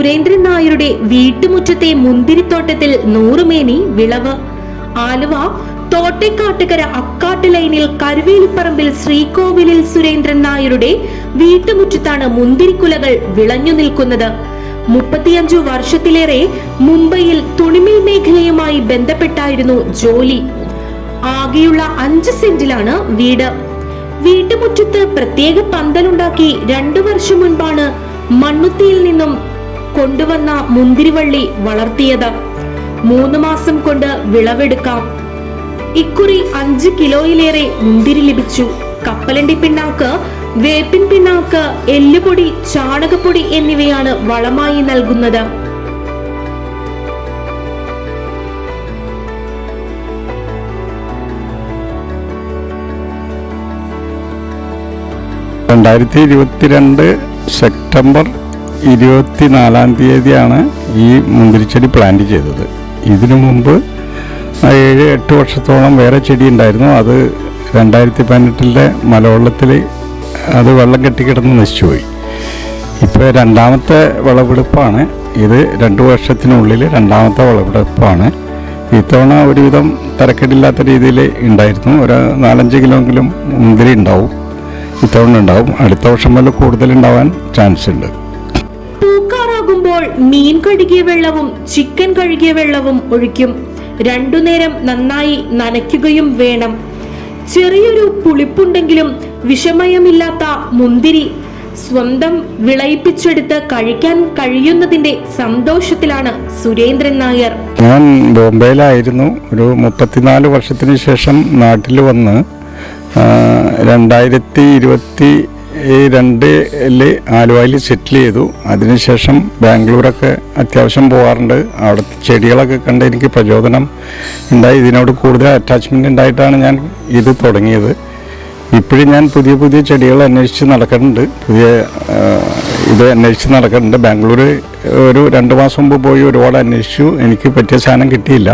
സുരേന്ദ്രൻ നായരുടെ വീട്ടുമുറ്റത്തെ മുന്തിരിത്തോട്ടത്തിൽ നൂറുമേനി വിളവ്. ആലുവ തോട്ടേക്കാട്ടുകര അക്കാട്ട് ലൈനിൽ കരുവേലിപ്പറമ്പിൽ ശ്രീകോവിലിൽ സുരേന്ദ്രൻ നായരുടെ വീട്ടുമുറ്റത്താണ് മുന്തിരിക്കുലകൾ വിളഞ്ഞു നിൽക്കുന്നത്. 35 വർഷത്തിലേറെ മുംബൈയിൽ തുണിമിൽ മേഖലയുമായി ബന്ധപ്പെട്ടായിരുന്നു ജോലി. ആകെയുള്ള 5 സെന്റിലാണ് വീട്. വീട്ടുമുറ്റത്ത് പ്രത്യേക പന്തലുണ്ടാക്കി 2 വർഷം മുൻപാണ് മണ്ണുത്തിയിൽ നിന്നും കൊണ്ടുവന്ന മുന്തിരിവള്ളി വളർത്തിയത്. 3 മാസം കൊണ്ട് വിളവെടുക്കാം. ഇക്കുറി 5 കിലോയിലേറെ മുന്തിരി ലഭിച്ചു. കപ്പലണ്ടി പിണ്ണാക്ക്, വേപ്പിൻ പിണ്ണാക്ക്, എല്ലുപൊടി, ചാണകപ്പൊടി എന്നിവയാണ് വളമായി നൽകുന്നത്. സെപ്റ്റംബർ 24 ഈ മുന്തിരിച്ചെടി പ്ലാന്റ് ചെയ്തത്. ഇതിനു മുമ്പ് 7-8 വർഷത്തോളം വേറെ ചെടി ഉണ്ടായിരുന്നു. അത് 2018 മലവെള്ളത്തിൽ അത് വെള്ളം കെട്ടിക്കിടന്ന് നശിച്ചുപോയി. ഇപ്പോൾ 2ാമത്തെ വിളവെടുപ്പാണ് ഇത്. 2 വർഷത്തിനുള്ളിൽ 2ാമത്തെ വിളവെടുപ്പാണ്. ഇത്തവണ ഒരുവിധം തരക്കേടില്ലാത്ത രീതിയിൽ ഉണ്ടായിരുന്നു. ഒരു 4-5 കിലോയെങ്കിലും മുന്തിരി ഉണ്ടാവും ഇത്തവണ ഉണ്ടാവും. അടുത്ത വർഷം വല്ല കൂടുതൽ ഉണ്ടാവാൻ ചാൻസ് ഉണ്ട്. പൂക്കാറാകുമ്പോൾ മീൻ കഴുകിയ വെള്ളവും ചിക്കൻ കഴുകിയ വെള്ളവും ഒഴിക്കും. 2 നേരം നന്നായി നനയ്ക്കുകയും വേണം. ചെറിയൊരു പുളിപ്പുണ്ടെങ്കിലും വിഷമയമില്ലാത്ത മുന്തിരി സ്വന്തം വിളയിപ്പിച്ചെടുത്ത് കഴിക്കാൻ കഴിയുന്നതിന്റെ സന്തോഷത്തിലാണ് സുരേന്ദ്രൻ നായർ. ഞാൻ ബോംബെയിലായിരുന്നു. ഒരു 34 വർഷത്തിന് ശേഷം നാട്ടിൽ വന്ന് 2022 ആലുവയിൽ സെറ്റിൽ ചെയ്തു. അതിനുശേഷം ബാംഗ്ലൂരൊക്കെ അത്യാവശ്യം പോകാറുണ്ട്. അവിടുത്തെ ചെടികളൊക്കെ കണ്ട് എനിക്ക് പ്രചോദനം ഉണ്ടായി. ഇതിനോട് കൂടുതൽ അറ്റാച്ച്മെൻ്റ് ഉണ്ടായിട്ടാണ് ഞാൻ ഇത് തുടങ്ങിയത്. ഇപ്പോഴും ഞാൻ പുതിയ ചെടികൾ അന്വേഷിച്ച് നടക്കുന്നുണ്ട്. അന്വേഷിച്ച് നടക്കുന്നുണ്ട്. ബാംഗ്ലൂർ ഒരു 2 മാസം മുമ്പ് പോയി ഒരുപാട് അന്വേഷിച്ചു. എനിക്ക് പറ്റിയ സാധനം കിട്ടിയില്ല.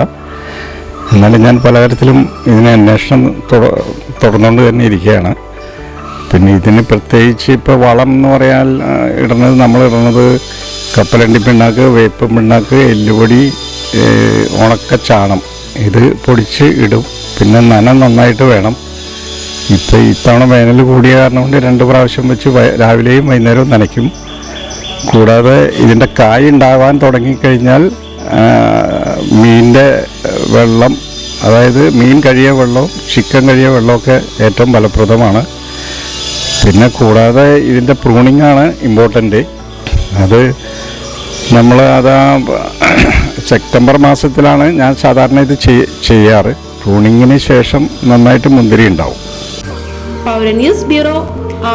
എന്നാലും ഞാൻ പലതരത്തിലും ഇതിനെ അന്വേഷണം തുടർന്നുകൊണ്ട് തന്നെ ഇരിക്കുകയാണ്. പിന്നെ ഇതിന് പ്രത്യേകിച്ച് ഇപ്പോൾ വളം എന്ന് പറയാൻ നമ്മൾ ഇടുന്നത് കപ്പലണ്ടി പിണ്ണാക്ക്, വേപ്പ് പിണ്ണാക്ക്, എല്ലുപൊടി, ഉണക്ക ചാണം ഇത് പൊടിച്ച് ഇടും. പിന്നെ നന്നായിട്ട് വേണം. ഇപ്പോൾ ഇത്തവണ വേനൽ കൂടിയ കാരണം കൊണ്ട് 2 പ്രാവശ്യം വെച്ച് രാവിലെയും വൈകുന്നേരവും നനയ്ക്കും. കൂടാതെ ഇതിൻ്റെ കായ് ഉണ്ടാവാൻ തുടങ്ങിക്കഴിഞ്ഞാൽ മീനിൻ്റെ വെള്ളം, അതായത് മീൻ കഴിയ വെള്ളവും ചിക്കൻ കഴിയ വെള്ളമൊക്കെ ഏറ്റവും ഫലപ്രദമാണ്. പിന്നെ കൂടാതെ ഇതിൻ്റെ പ്രൂണിങ്ങാണ് ഇമ്പോർട്ടൻ്റ്. അത് സെപ്റ്റംബർ മാസത്തിലാണ് ഞാൻ സാധാരണ ഇത് ചെയ്യാറ്. പ്രൂണിങ്ങിന് ശേഷം നന്നായിട്ട് മുന്തിരി ഉണ്ടാവും. പൗരന്യൂസ് ബ്യൂറോ,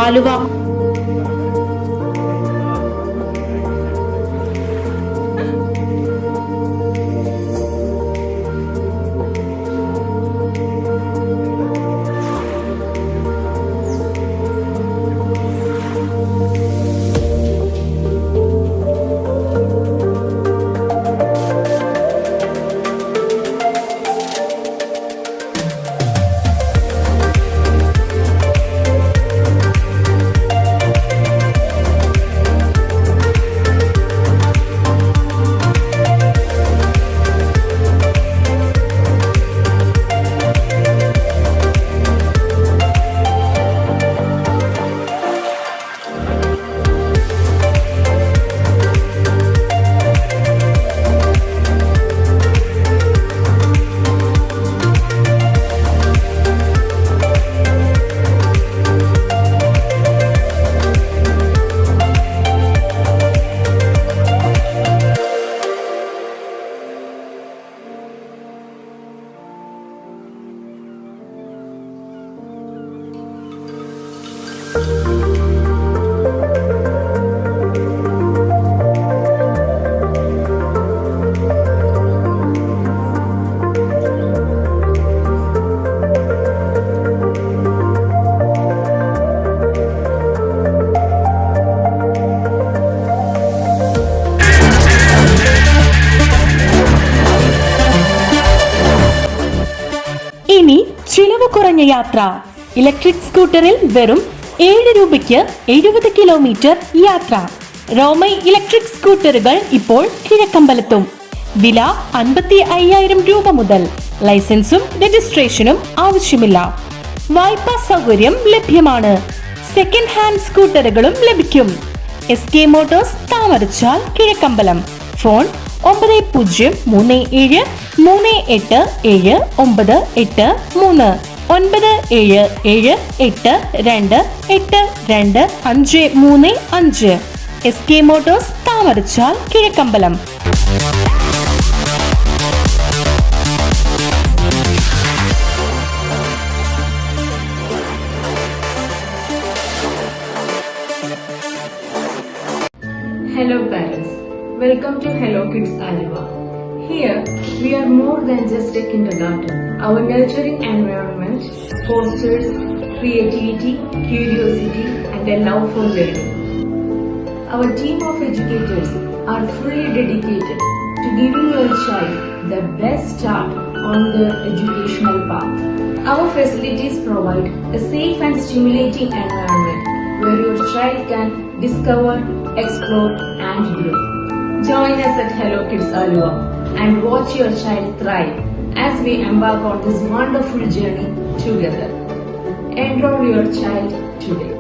ആലുവ. ഇനി ചിലവ് കുറഞ്ഞ യാത്ര. ഇലക്ട്രിക് സ്കൂട്ടറിൽ വെറും 7 രൂപയ്ക്ക് 70 കിലോമീറ്റർ യാത്ര. റോമൈ ഇലക്ട്രിക് സ്കൂട്ടറുകൾ ഇപ്പോൾ കിഴക്കമ്പലത്തും. വില 55,000 രൂപ മുതൽ. ലൈസൻസും രജിസ്ട്രേഷനും ആവശ്യമില്ല. വായ്പാ സൗകര്യം ലഭ്യമാണ്. സെക്കൻഡ് ഹാൻഡ് സ്കൂട്ടറുകളും ലഭിക്കും. SK Motors, Thamarachal, Kizhakkambalam. Phone 9030387983 97788285. SK Motors, Thamarachal, Kizhakkambalam. Hello parents, welcome to Hello Kids Aluva. Here we are more than just a kindergarten. Our nurturing environment fosters creativity, curiosity and a love for learning. Our team of educators are fully dedicated to giving your child the best start on the educational path. Our facilities provide a safe and stimulating environment where your child can discover, explore and grow. Join us at Hello Kids Aluva and watch your child thrive as we embark on this wonderful journey together. Enroll your child today.